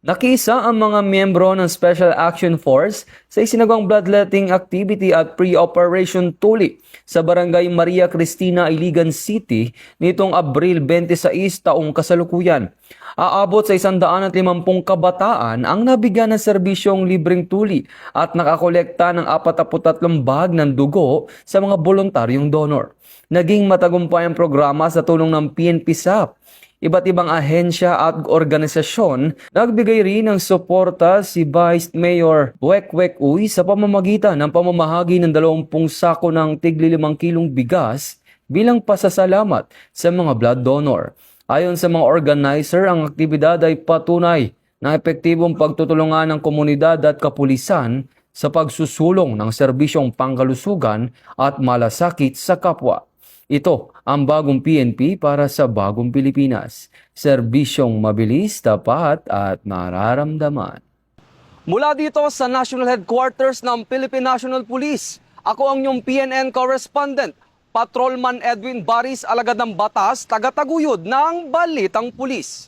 Nakiisa ang mga miyembro ng Special Action Force sa isinagawang bloodletting activity at pre-operation tuli sa Barangay Maria Cristina, Iligan City nitong Abril 26 taong kasalukuyan. Aabot sa 150 kabataan ang nabigyan ng serbisyong libreng tuli at nakakolekta ng 43 bag ng dugo sa mga voluntaryong donor. Naging matagumpay ang programa sa tulong ng PNP-SAP. Iba't ibang ahensya at organisasyon nagbigay rin ng suporta si Vice Mayor Wekwek Uy sa pamamagitan ng pamamahagi ng 20 sako ng tigli 5 kilong bigas bilang pasasalamat sa mga blood donor. Ayon sa mga organizer, ang aktibidad ay patunay ng epektibong pagtutulungan ng komunidad at kapulisan sa pagsusulong ng serbisyong pangkalusugan at malasakit sa kapwa. Ito ang bagong PNP para sa bagong Pilipinas. Serbisyong mabilis, tapat at mararamdaman. Mula dito sa National Headquarters ng Philippine National Police, ako ang inyong PNN correspondent, Patrolman Edwin Baris, alagad ng batas, taga-taguyod ng Balitang Pulis.